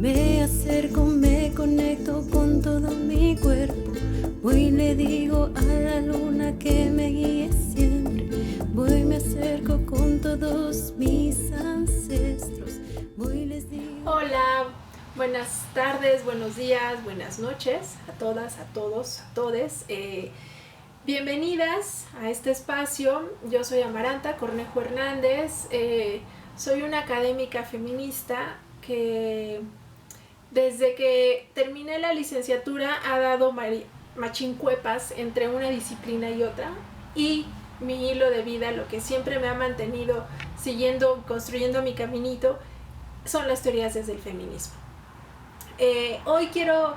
Me acerco, me conecto con todo mi cuerpo. Voy y le digo a la luna que me guíe siempre. Voy, me acerco con todos mis ancestros. Voy y les digo... Hola, buenas tardes, buenos días, buenas noches a todas, a todos, a todes. Bienvenidas a este espacio. Yo soy Amaranta Cornejo Hernández. Soy una académica feminista que desde que terminé la licenciatura ha dado machincuepas entre una disciplina y otra, y mi hilo de vida, lo que siempre me ha mantenido siguiendo, construyendo mi caminito, son las teorías desde el feminismo. Hoy quiero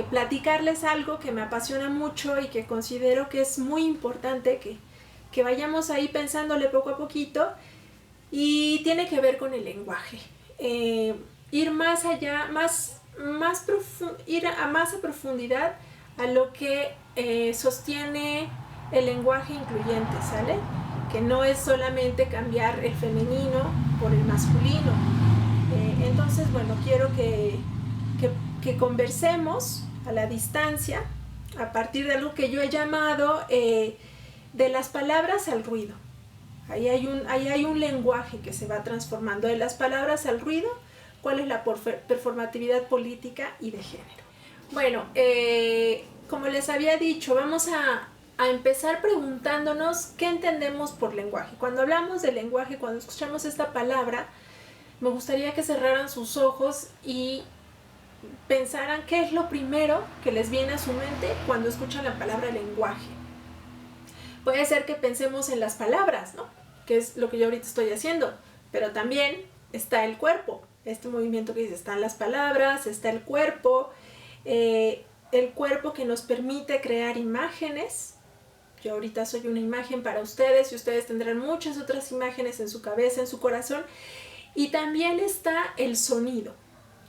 platicarles algo que me apasiona mucho y que considero que es muy importante que vayamos ahí pensándole poco a poquito, y tiene que ver con el lenguaje. Ir más allá, ir a más a profundidad a lo que sostiene el lenguaje incluyente, ¿sale? Que no es solamente cambiar el femenino por el masculino. Entonces, bueno, quiero que conversemos a la distancia a partir de algo que yo he llamado de las palabras al ruido. Ahí hay un lenguaje que se va transformando de las palabras al ruido. ¿Cuál es la performatividad política y de género? Bueno, como les había dicho, vamos a empezar preguntándonos qué entendemos por lenguaje. Cuando hablamos de lenguaje, cuando escuchamos esta palabra, me gustaría que cerraran sus ojos y pensaran qué es lo primero que les viene a su mente cuando escuchan la palabra lenguaje. Puede ser que pensemos en las palabras, ¿no? Que es lo que yo ahorita estoy haciendo, pero también está el cuerpo. Este movimiento que dice, están las palabras, está el cuerpo que nos permite crear imágenes. Yo ahorita soy una imagen para ustedes y ustedes tendrán muchas otras imágenes en su cabeza, en su corazón. Y también está el sonido.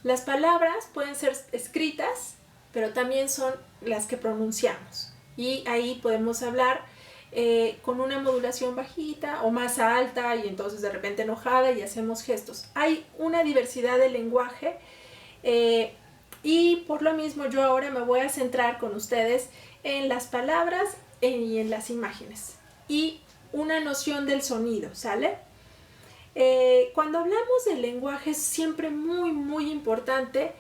Las palabras pueden ser escritas, pero también son las que pronunciamos. Y ahí podemos hablar con una modulación bajita o más alta, y entonces de repente enojada, y hacemos gestos. Hay una diversidad de lenguaje, y por lo mismo yo ahora me voy a centrar con ustedes en las palabras y en las imágenes y una noción del sonido, ¿sale? Cuando hablamos del lenguaje es siempre muy importante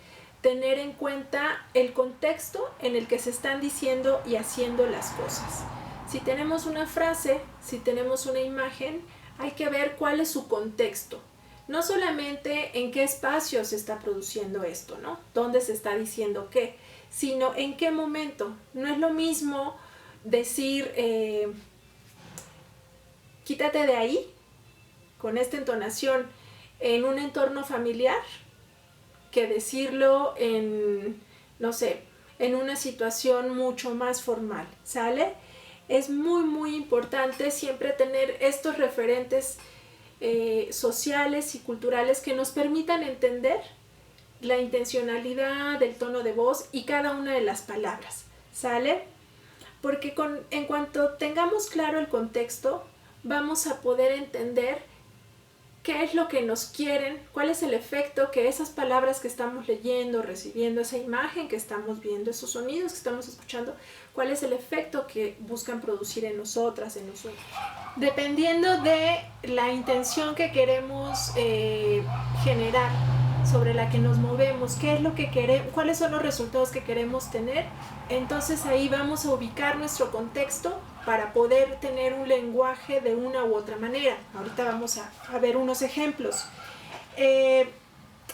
tener en cuenta el contexto en el que se están diciendo y haciendo las cosas. Si tenemos una frase, si tenemos una imagen, hay que ver cuál es su contexto. No solamente en qué espacio se está produciendo esto, ¿no? Dónde se está diciendo qué, sino en qué momento. No es lo mismo decir, quítate de ahí, con esta entonación, en un entorno familiar, que decirlo en, no sé, en una situación mucho más formal, ¿sale? Es muy importante siempre tener estos referentes sociales y culturales que nos permitan entender la intencionalidad del tono de voz y cada una de las palabras, ¿sale? Porque en cuanto tengamos claro el contexto, vamos a poder entender qué es lo que nos quieren, cuál es el efecto que esas palabras que estamos leyendo, recibiendo, esa imagen que estamos viendo, esos sonidos que estamos escuchando, cuál es el efecto que buscan producir en nosotras, en nosotros. Dependiendo de la intención que queremos generar, sobre la que nos movemos, qué es lo que queremos, cuáles son los resultados que queremos tener, entonces ahí vamos a ubicar nuestro contexto para poder tener un lenguaje de una u otra manera. Ahorita vamos a ver unos ejemplos.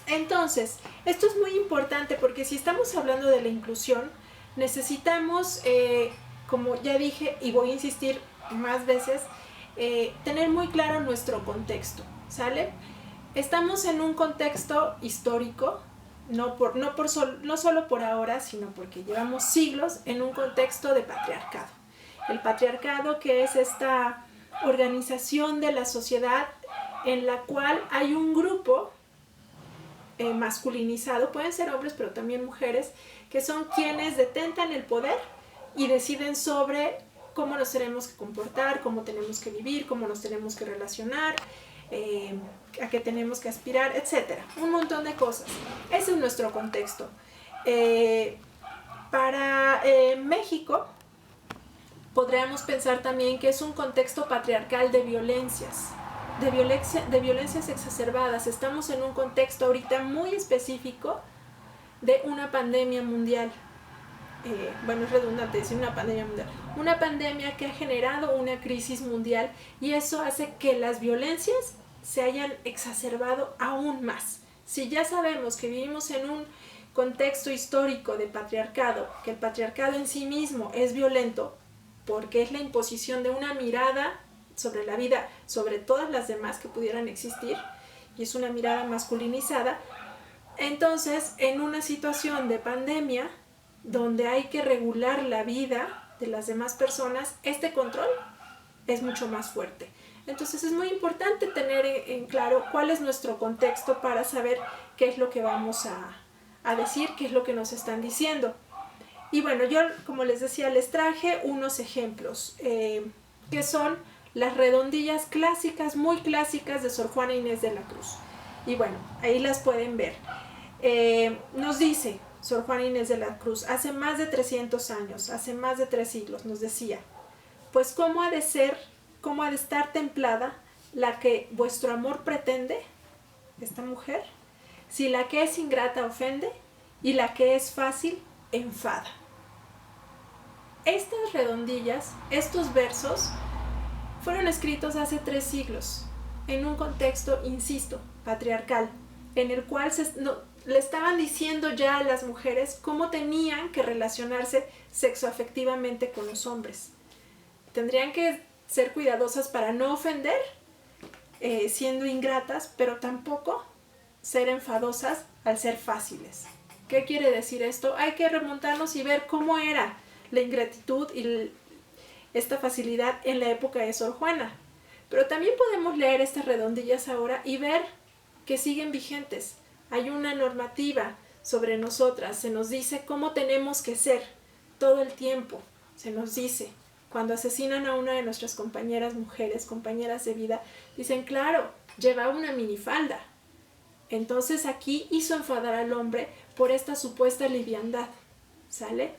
Entonces, esto es muy importante porque si estamos hablando de la inclusión, necesitamos, como ya dije y voy a insistir más veces, tener muy claro nuestro contexto, ¿sale? Estamos en un contexto histórico, no solo por ahora, sino porque llevamos siglos en un contexto de patriarcado. El patriarcado, que es esta organización de la sociedad en la cual hay un grupo masculinizado, pueden ser hombres pero también mujeres, que son quienes detentan el poder y deciden sobre cómo nos tenemos que comportar, cómo tenemos que vivir, cómo nos tenemos que relacionar, a que tenemos que aspirar, etcétera. Un montón de cosas. Ese es nuestro contexto. Para México, podríamos pensar también que es un contexto patriarcal de violencias, de violencias exacerbadas. Estamos en un contexto ahorita muy específico de una pandemia mundial. Bueno, es redundante decir una pandemia mundial. Una pandemia que ha generado una crisis mundial y eso hace que las violencias se hayan exacerbado aún más. Si ya sabemos que vivimos en un contexto histórico de patriarcado, que el patriarcado en sí mismo es violento, porque es la imposición de una mirada sobre la vida, sobre todas las demás que pudieran existir, y es una mirada masculinizada, entonces en una situación de pandemia, donde hay que regular la vida de las demás personas, este control es mucho más fuerte. Entonces es muy importante tener en claro cuál es nuestro contexto para saber qué es lo que vamos a decir, qué es lo que nos están diciendo. Y bueno, yo, como les decía, les traje unos ejemplos, que son las redondillas clásicas, muy clásicas de Sor Juana Inés de la Cruz. Y bueno, ahí las pueden ver. Nos dice Sor Juana Inés de la Cruz, hace más de 300 años, hace más de 3 siglos, nos decía, pues ¿cómo ha de estar templada la que vuestro amor pretende, esta mujer, si la que es ingrata ofende y la que es fácil enfada? Estas redondillas, estos versos, fueron escritos hace 3 siglos, en un contexto, insisto, patriarcal, en el cual le estaban diciendo ya a las mujeres cómo tenían que relacionarse sexoafectivamente con los hombres. Tendrían que ser cuidadosas para no ofender, siendo ingratas, pero tampoco ser enfadosas al ser fáciles. ¿Qué quiere decir esto? Hay que remontarnos y ver cómo era la ingratitud y esta facilidad en la época de Sor Juana. Pero también podemos leer estas redondillas ahora y ver que siguen vigentes. Hay una normativa sobre nosotras, se nos dice cómo tenemos que ser todo el tiempo. Se nos dice, cuando asesinan a una de nuestras compañeras mujeres, compañeras de vida, dicen, claro, lleva una minifalda. Entonces aquí hizo enfadar al hombre por esta supuesta liviandad, ¿sale?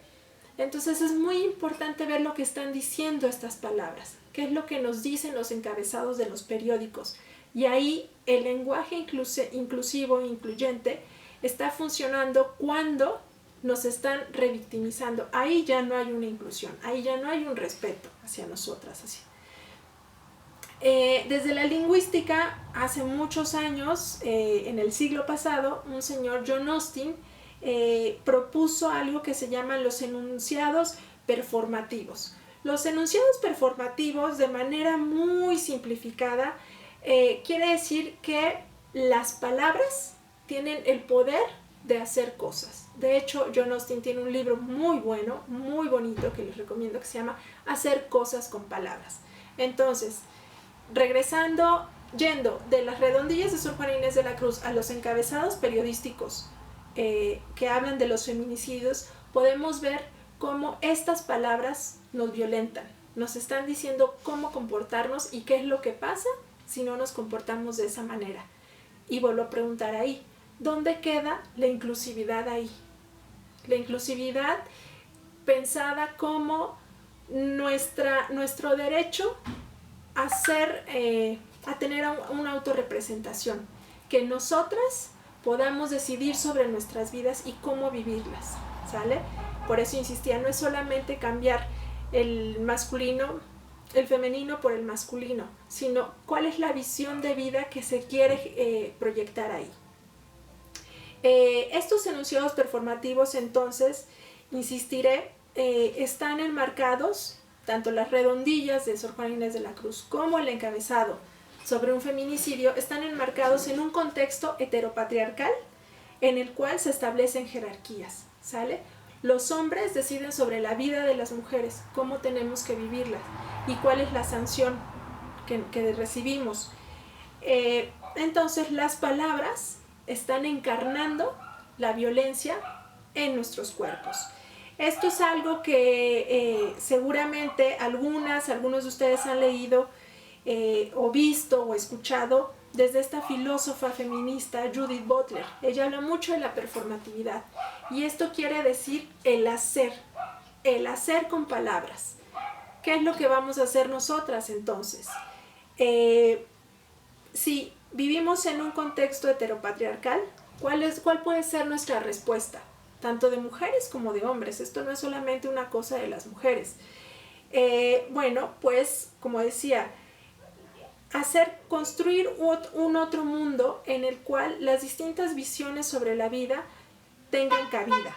Entonces es muy importante ver lo que están diciendo estas palabras, qué es lo que nos dicen los encabezados de los periódicos. Y ahí el lenguaje inclusivo e incluyente está funcionando cuando nos están revictimizando. Ahí ya no hay una inclusión, ahí ya no hay un respeto hacia nosotras. Así. Desde la lingüística, hace muchos años, en el siglo pasado, un señor, John Austin, propuso algo que se llaman los enunciados performativos. Los enunciados performativos, de manera muy simplificada, quiere decir que las palabras tienen el poder de hacer cosas. De hecho, John Austin tiene un libro muy bueno, muy bonito, que les recomiendo, que se llama Hacer cosas con palabras. Entonces, yendo de las redondillas de Sor Juana Inés de la Cruz a los encabezados periodísticos que hablan de los feminicidios, podemos ver cómo estas palabras nos violentan, nos están diciendo cómo comportarnos y qué es lo que pasa si no nos comportamos de esa manera. Y vuelvo a preguntar ahí, ¿dónde queda la inclusividad ahí? La inclusividad pensada como nuestro derecho a tener una autorrepresentación, que nosotras podamos decidir sobre nuestras vidas y cómo vivirlas, ¿sale? Por eso insistía, no es solamente cambiar el femenino por el masculino, sino cuál es la visión de vida que se quiere proyectar ahí. Estos enunciados performativos, entonces, insistiré, están enmarcados, tanto las redondillas de Sor Juana Inés de la Cruz como el encabezado sobre un feminicidio, están enmarcados en un contexto heteropatriarcal en el cual se establecen jerarquías, ¿sale? Los hombres deciden sobre la vida de las mujeres, cómo tenemos que vivirlas y cuál es la sanción que recibimos. Entonces las palabras están encarnando la violencia en nuestros cuerpos. Esto es algo que seguramente algunos de ustedes han leído o visto o escuchado desde esta filósofa feminista Judith Butler. Ella habla mucho de la performatividad y esto quiere decir el hacer con palabras. ¿Qué es lo que vamos a hacer nosotras entonces? Si vivimos en un contexto heteropatriarcal, ¿cuál puede ser nuestra respuesta? Tanto de mujeres como de hombres. Esto no es solamente una cosa de las mujeres. Bueno, pues, como decía, construir un otro mundo en el cual las distintas visiones sobre la vida tengan cabida.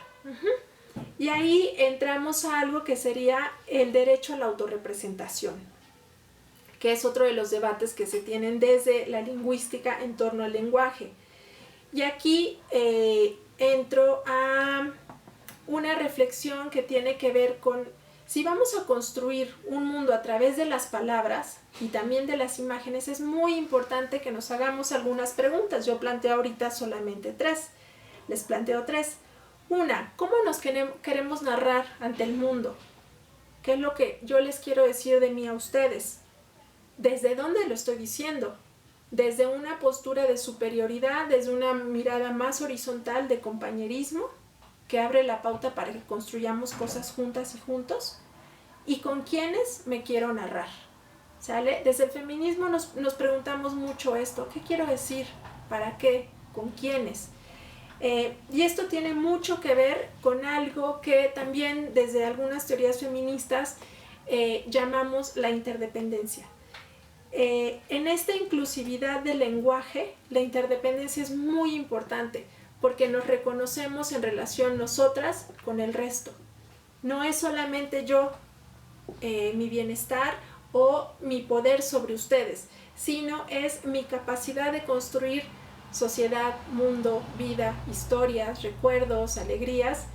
Y ahí entramos a algo que sería el derecho a la autorrepresentación, que es otro de los debates que se tienen desde la lingüística en torno al lenguaje. Y aquí entro a una reflexión que tiene que ver con si vamos a construir un mundo a través de las palabras y también de las imágenes, es muy importante que nos hagamos algunas preguntas. Yo planteo ahorita solamente 3. Les planteo 3. Una, ¿cómo nos queremos narrar ante el mundo? ¿Qué es lo que yo les quiero decir de mí a ustedes? ¿Desde dónde lo estoy diciendo? ¿Desde una postura de superioridad, desde una mirada más horizontal de compañerismo, que abre la pauta para que construyamos cosas juntas y juntos? ¿Y con quiénes me quiero narrar? ¿Sale? Desde el feminismo nos preguntamos mucho esto. ¿Qué quiero decir? ¿Para qué? ¿Con quiénes? Y esto tiene mucho que ver con algo que también desde algunas teorías feministas llamamos la interdependencia. En esta inclusividad del lenguaje, la interdependencia es muy importante porque nos reconocemos en relación nosotras con el resto. No es solamente yo, mi bienestar o mi poder sobre ustedes, sino es mi capacidad de construir sociedad, mundo, vida, historias, recuerdos, alegrías,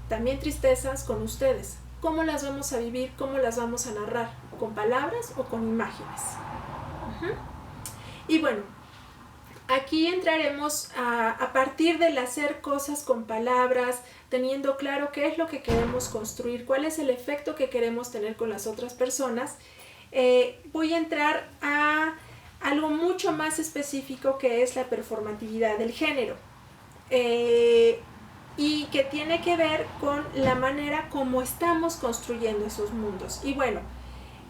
también tristezas con ustedes. ¿Cómo las vamos a vivir? ¿Cómo las vamos a narrar? ¿Con palabras o con imágenes? Y bueno, aquí entraremos a partir del hacer cosas con palabras, teniendo claro qué es lo que queremos construir, cuál es el efecto que queremos tener con las otras personas. Voy a entrar a algo mucho más específico que es la performatividad del género y que tiene que ver con la manera como estamos construyendo esos mundos. Y bueno,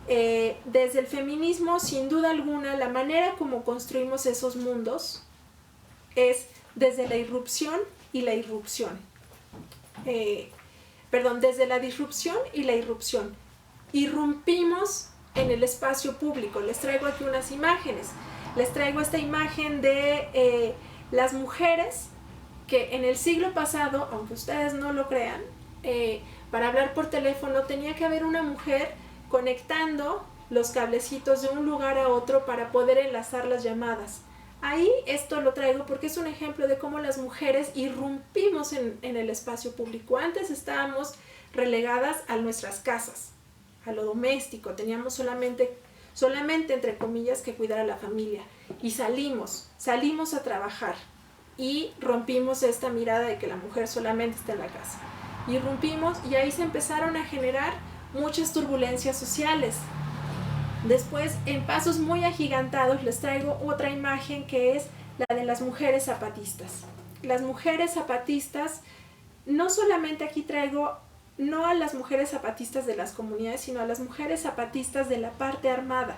desde el feminismo, sin duda alguna, la manera como construimos esos mundos es desde la irrupción y la irrupción. Desde la disrupción y la irrupción. Irrumpimos en el espacio público. Les traigo aquí unas imágenes. Les traigo esta imagen de las mujeres que en el siglo pasado, aunque ustedes no lo crean, para hablar por teléfono tenía que haber una mujer conectando los cablecitos de un lugar a otro para poder enlazar las llamadas. Ahí esto lo traigo porque es un ejemplo de cómo las mujeres irrumpimos en el espacio público. Antes estábamos relegadas a nuestras casas, a lo doméstico, teníamos solamente entre comillas que cuidar a la familia y salimos a trabajar y rompimos esta mirada de que la mujer solamente está en la casa. Irrumpimos y ahí se empezaron a generar muchas turbulencias sociales. Después, en pasos muy agigantados, les traigo otra imagen que es la de las mujeres zapatistas. Las mujeres zapatistas, no solamente aquí traigo no a las mujeres zapatistas de las comunidades, sino a las mujeres zapatistas de la parte armada.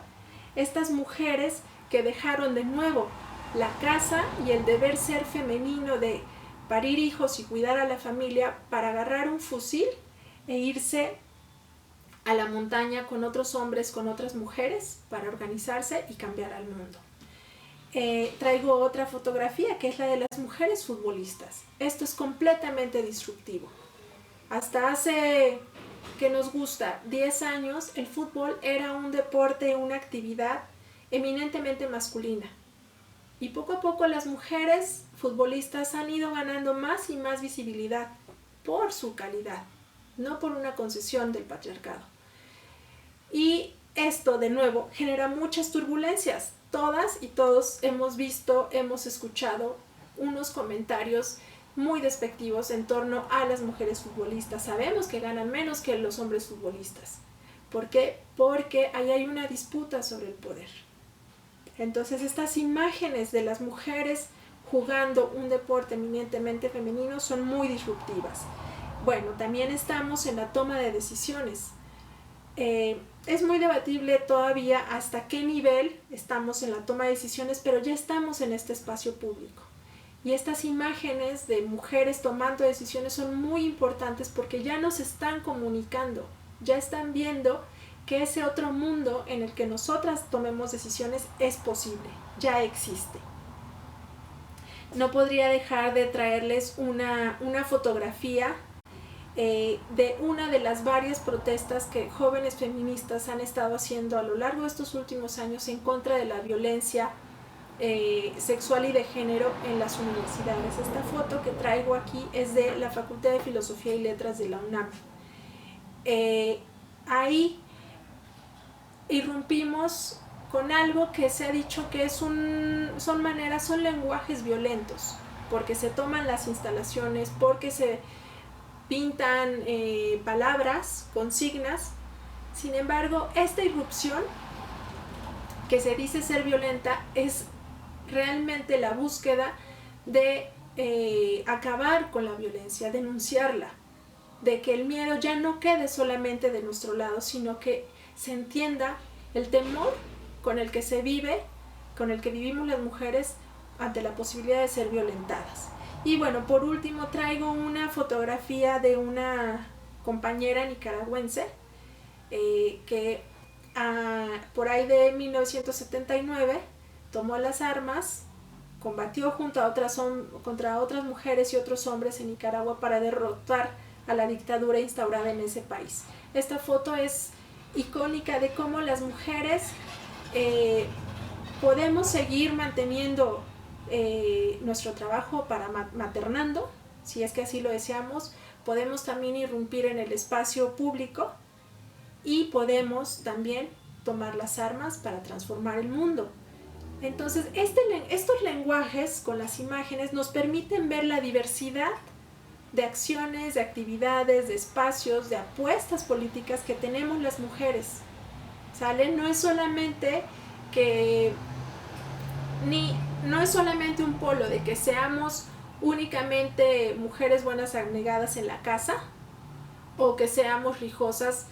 Estas mujeres que dejaron de nuevo la casa y el deber ser femenino de parir hijos y cuidar a la familia para agarrar un fusil e irse a la montaña con otros hombres, con otras mujeres, para organizarse y cambiar al mundo. Traigo otra fotografía que es la de las mujeres futbolistas. Esto es completamente disruptivo. Hasta hace, que nos gusta, 10 años, el fútbol era un deporte, una actividad eminentemente masculina. Y poco a poco las mujeres futbolistas han ido ganando más y más visibilidad por su calidad, no por una concesión del patriarcado. Y esto, de nuevo, genera muchas turbulencias. Todas y todos hemos visto, hemos escuchado unos comentarios muy despectivos en torno a las mujeres futbolistas. Sabemos que ganan menos que los hombres futbolistas. ¿Por qué? Porque ahí hay una disputa sobre el poder. Entonces estas imágenes de las mujeres jugando un deporte eminentemente femenino son muy disruptivas. Bueno, también estamos en la toma de decisiones. Es muy debatible todavía hasta qué nivel estamos en la toma de decisiones, pero ya estamos en este espacio público. Y estas imágenes de mujeres tomando decisiones son muy importantes porque ya nos están comunicando, ya están viendo que ese otro mundo en el que nosotras tomemos decisiones es posible, ya existe. No podría dejar de traerles una fotografía de una de las varias protestas que jóvenes feministas han estado haciendo a lo largo de estos últimos años en contra de la violencia sexual y de género en las universidades. Esta foto que traigo aquí es de la Facultad de Filosofía y Letras de la UNAM. Ahí irrumpimos con algo que se ha dicho que son lenguajes violentos, porque se toman las instalaciones, porque se pintan palabras, consignas. Sin embargo, esta irrupción que se dice ser violenta es realmente la búsqueda de acabar con la violencia, denunciarla, de que el miedo ya no quede solamente de nuestro lado, sino que se entienda el temor con el que se vive, con el que vivimos las mujeres ante la posibilidad de ser violentadas. Y bueno, por último traigo una fotografía de una compañera nicaragüense que por ahí de 1979 tomó las armas, combatió contra otras mujeres y otros hombres en Nicaragua para derrotar a la dictadura instaurada en ese país. Esta foto es icónica de cómo las mujeres podemos seguir manteniendo nuestro trabajo para maternando, si es que así lo deseamos. Podemos también irrumpir en el espacio público y podemos también tomar las armas para transformar el mundo. Entonces, estos lenguajes con las imágenes nos permiten ver la diversidad de acciones, de actividades, de espacios, de apuestas políticas que tenemos las mujeres. ¿Sale? No es solamente un polo de que seamos únicamente mujeres buenas abnegadas en la casa o que seamos rijosas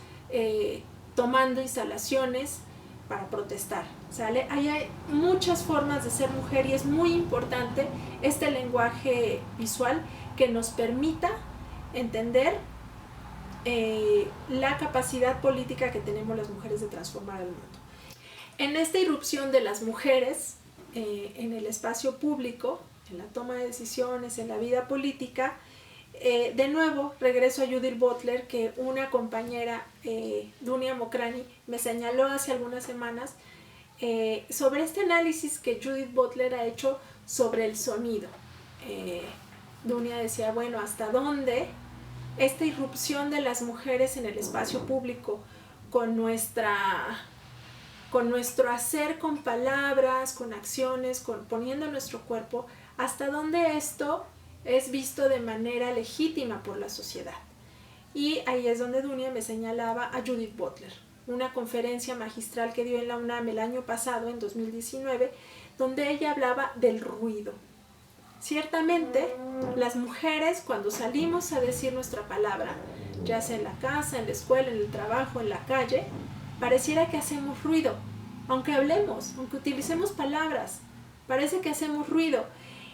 tomando instalaciones para protestar, ¿sale? Hay muchas formas de ser mujer y es muy importante este lenguaje visual que nos permita entender la capacidad política que tenemos las mujeres de transformar el mundo. En esta irrupción de las mujeres en el espacio público, en la toma de decisiones, en la vida política, de nuevo regreso a Judith Butler, que una compañera, Dunia Mokrani, me señaló hace algunas semanas sobre este análisis que Judith Butler ha hecho sobre el sonido. Dunia decía, bueno, ¿hasta dónde esta irrupción de las mujeres en el espacio público con nuestro hacer con palabras, con acciones, poniendo nuestro cuerpo, hasta dónde esto es visto de manera legítima por la sociedad? Y ahí es donde Dunia me señalaba a Judith Butler, una conferencia magistral que dio en la UNAM el año pasado, en 2019, donde ella hablaba del ruido. Ciertamente, las mujeres, cuando salimos a decir nuestra palabra, ya sea en la casa, en la escuela, en el trabajo, en la calle, pareciera que hacemos ruido. Aunque hablemos, aunque utilicemos palabras, parece que hacemos ruido.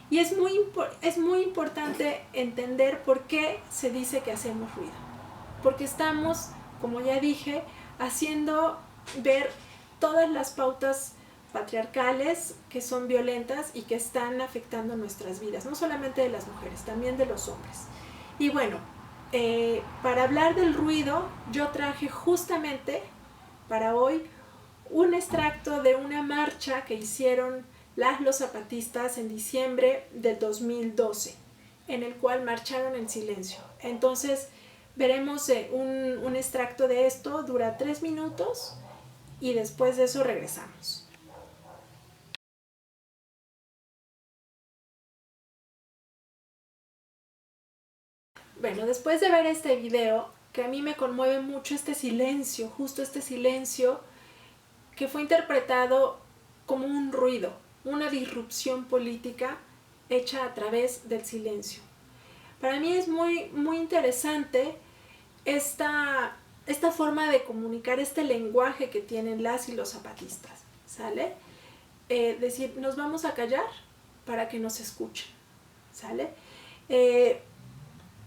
Y es muy importante entender por qué se dice que hacemos ruido. Porque estamos, como ya dije, haciendo ver todas las pautas patriarcales que son violentas y que están afectando nuestras vidas, no solamente de las mujeres, también de los hombres. Y bueno, para hablar del ruido, yo traje justamente para hoy un extracto de una marcha que hicieron los zapatistas en diciembre del 2012, en el cual marcharon en silencio. Entonces veremos un extracto de esto, dura 3 minutos y después de eso regresamos. Bueno, después de ver este video, que a mí me conmueve mucho este silencio, justo este silencio que fue interpretado como un ruido, una disrupción política hecha a través del silencio. Para mí es muy, muy interesante esta forma de comunicar, este lenguaje que tienen las y los zapatistas, ¿sale? Decir, nos vamos a callar para que nos escuchen, ¿sale?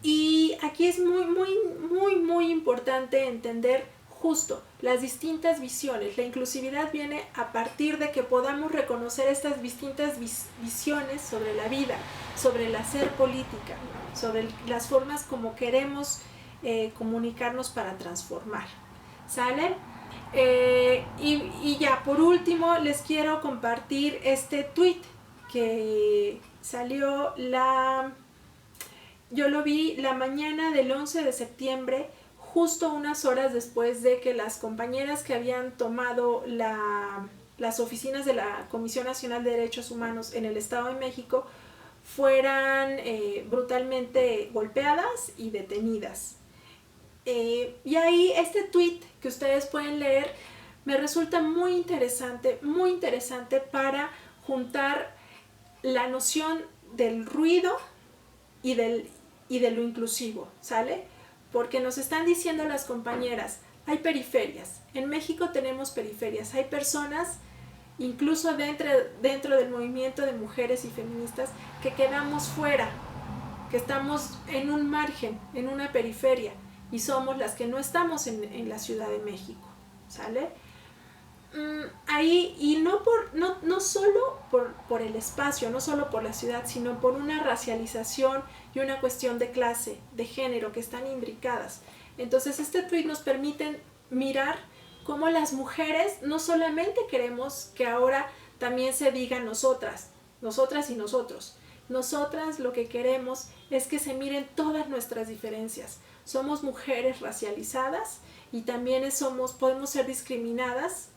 Y aquí es muy, muy, muy, muy importante entender justo las distintas visiones. La inclusividad viene a partir de que podamos reconocer estas distintas visiones sobre la vida, sobre el hacer política, sobre las formas como queremos comunicarnos para transformar, ¿sale? Y ya, por último, les quiero compartir este tweet que salió yo lo vi la mañana del 11 de septiembre, justo unas horas después de que las compañeras que habían tomado las oficinas de la Comisión Nacional de Derechos Humanos en el Estado de México fueran brutalmente golpeadas y detenidas. Y ahí este tweet que ustedes pueden leer me resulta muy interesante para juntar la noción del ruido y de lo inclusivo, ¿sale? Porque nos están diciendo las compañeras, hay periferias, en México tenemos periferias, hay personas, incluso dentro del movimiento de mujeres y feministas, que quedamos fuera, que estamos en un margen, en una periferia, y somos las que no estamos en la Ciudad de México, ¿sale? Ahí, y no solo por el espacio, no solo por la ciudad, sino por una racialización y una cuestión de clase, de género, que están imbricadas. Entonces este tweet nos permite mirar cómo las mujeres no solamente queremos que ahora también se diga nosotras y nosotros. Nosotras lo que queremos es que se miren todas nuestras diferencias. Somos mujeres racializadas y también podemos ser discriminadas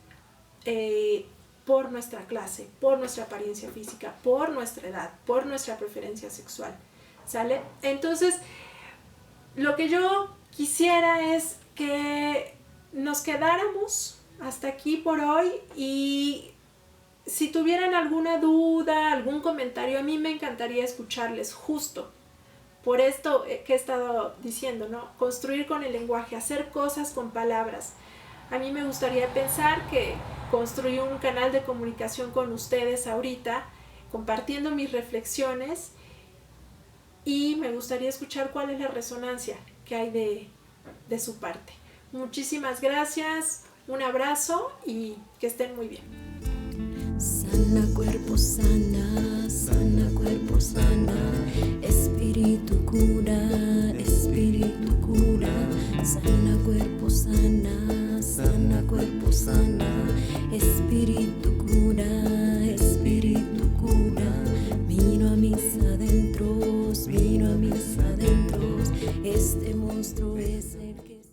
por nuestra clase, por nuestra apariencia física, por nuestra edad, por nuestra preferencia sexual, ¿sale? Entonces, lo que yo quisiera es que nos quedáramos hasta aquí por hoy, y si tuvieran alguna duda, algún comentario, a mí me encantaría escucharles, justo por esto que he estado diciendo, ¿no? Construir con el lenguaje, hacer cosas con palabras. A mí me gustaría pensar que construí un canal de comunicación con ustedes ahorita, compartiendo mis reflexiones, y me gustaría escuchar cuál es la resonancia que hay de su parte. Muchísimas gracias, un abrazo y que estén muy bien. Sana cuerpo, sana, sana cuerpo, sana, espíritu cura, sana cuerpo, sana, sana cuerpo, sana, espíritu